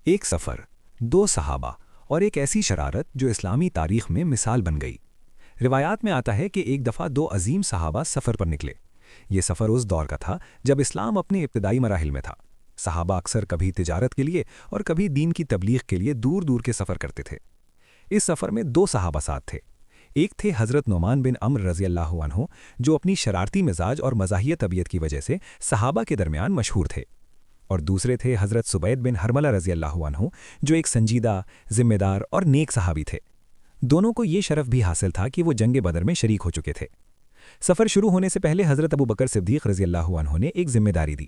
ایک سفر، دو صحابہ اور ایک ایسی شرارت جو اسلامی تاریخ میں مثال بن گئی۔ روایات میں آتا ہے کہ ایک دفعہ دو عظیم صحابہ سفر پر نکلے۔ یہ سفر اس دور کا تھا جب اسلام اپنے ابتدائی مراحل میں تھا۔ صحابہ اکثر کبھی تجارت کے لیے اور کبھی دین کی تبلیغ کے لیے دور دور کے سفر کرتے تھے۔ اس سفر میں دو صحابہ ساتھ تھے۔ ایک تھے حضرت نعمان بن عمرو رضی اللہ عنہ، جو اپنی شرارتی مزاج اور مزاحیہ طبیعت کی وجہ سے صحابہ کے درمیان مشہور تھے، اور دوسرے تھے حضرت سبید بن حرملہ رضی اللہ عنہ، جو ایک سنجیدہ، ذمہ دار اور نیک صحابی تھے۔ دونوں کو یہ شرف بھی حاصل تھا کہ وہ جنگ بدر میں شریک ہو چکے تھے۔ سفر شروع ہونے سے پہلے حضرت ابو بکر صدیق رضی اللہ عنہ نے ایک ذمہ داری دی۔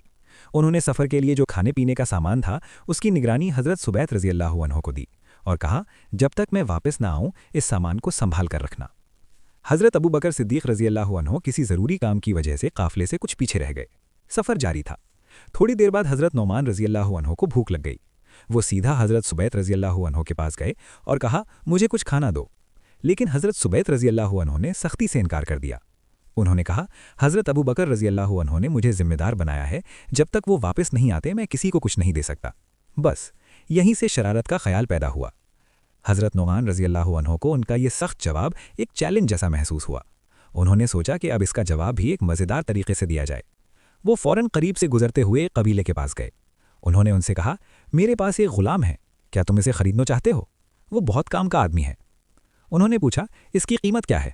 انہوں نے سفر کے لیے جو کھانے پینے کا سامان تھا، اس کی نگرانی حضرت سبید رضی اللہ عنہ کو دی اور کہا، جب تک میں واپس نہ آؤں اس سامان کو سنبھال کر رکھنا۔ حضرت ابو بکر صدیق رضی اللہ عنہ کسی ضروری کام کی وجہ سے قافلے سے کچھ پیچھے رہ گئے۔ سفر جاری تھا۔ تھوڑی دیر بعد حضرت نعمان رضی اللہ عنہ کو بھوک لگ گئی۔ وہ سیدھا حضرت سبید رضی اللہ عنہ کے پاس گئے اور کہا، مجھے کچھ کھانا دو۔ لیکن حضرت سبید رضی اللہ عنہ نے سختی سے انکار کر دیا۔ انہوں نے کہا، حضرت ابو بکر رضی اللہ عنہ نے مجھے ذمہ دار بنایا ہے، جب تک وہ واپس نہیں آتے میں کسی کو کچھ نہیں دے سکتا۔ بس یہیں سے شرارت کا خیال پیدا ہوا۔ حضرت نعمان رضی اللہ عنہ کو ان کا یہ سخت جواب ایک چیلنج جیسا محسوس ہوا۔ انہوں نے سوچا کہ اب اس کا جواب بھی ایک مزیدار طریقے سے دیا جائے۔ وہ فوراً قریب سے گزرتے ہوئے ایک قبیلے کے پاس گئے۔ انہوں نے ان سے کہا، میرے پاس ایک غلام ہے، کیا تم اسے خریدنا چاہتے ہو؟ وہ بہت کام کا آدمی ہے۔ انہوں نے پوچھا، اس کی قیمت کیا ہے؟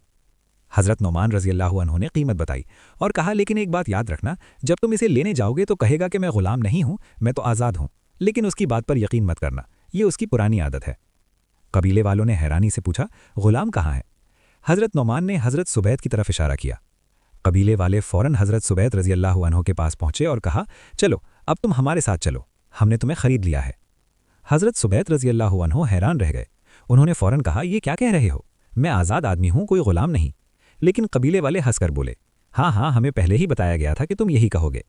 حضرت نعمان رضی اللہ عنہ نے قیمت بتائی اور کہا، لیکن ایک بات یاد رکھنا، جب تم اسے لینے جاؤ گے تو کہے گا کہ میں غلام نہیں ہوں، میں تو آزاد ہوں، لیکن اس کی بات پر یقین مت کرنا، یہ اس کی پرانی عادت ہے۔ قبیلے والوں نے حیرانی سے پوچھا، غلام کہاں ہے؟ حضرت نعمان نے حضرت سبید کی طرف اشارہ کیا۔ قبیلے والے فوراً حضرت سبید رضی اللہ عنہ کے پاس پہنچے اور کہا، چلو اب تم ہمارے ساتھ چلو، ہم نے تمہیں خرید لیا ہے۔ حضرت سبید رضی اللہ عنہ حیران رہ گئے۔ انہوں نے فوراً کہا، یہ کیا کہہ رہے ہو؟ میں آزاد آدمی ہوں، کوئی غلام نہیں۔ لیکن قبیلے والے ہنس کر بولے، ہاں ہاں، ہمیں پہلے ہی بتایا گیا تھا کہ تم یہی کہو گے۔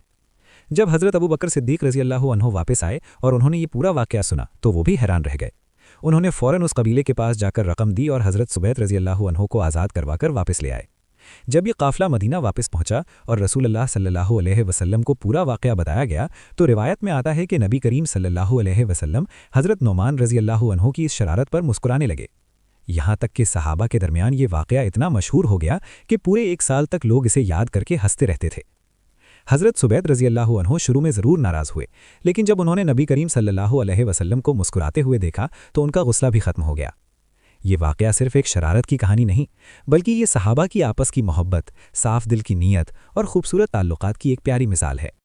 جب حضرت ابو بکر صدیق رضی اللہ عنہ واپس آئے اور انہوں نے یہ پورا واقعہ سنا تو وہ بھی حیران رہ گئے۔ انہوں نے فوراً اس قبیلے کے پاس جا کر رقم دی اور حضرت سبید رضی اللہ عنہ کو آزاد کروا کر واپس لے آئے۔ جب یہ قافلہ مدینہ واپس پہنچا اور رسول اللہ صلی اللہ علیہ وسلم کو پورا واقعہ بتایا گیا تو روایت میں آتا ہے کہ نبی کریم صلی اللہ علیہ وسلم حضرت نعمان رضی اللہ عنہ کی اس شرارت پر مسکرانے لگے۔ یہاں تک کہ صحابہ کے درمیان یہ واقعہ اتنا مشہور ہو گیا کہ پورے ایک سال تک لوگ اسے یاد کر کے ہنستے رہتے تھے۔ حضرت سبید رضی اللہ عنہ شروع میں ضرور ناراض ہوئے، لیکن جب انہوں نے نبی کریم صلی اللہ علیہ وسلم کو مسکراتے ہوئے دیکھا تو ان کا غصہ بھی ختم ہو گیا۔ یہ واقعہ صرف ایک شرارت کی کہانی نہیں، بلکہ یہ صحابہ کی آپس کی محبت، صاف دل کی نیت اور خوبصورت تعلقات کی ایک پیاری مثال ہے۔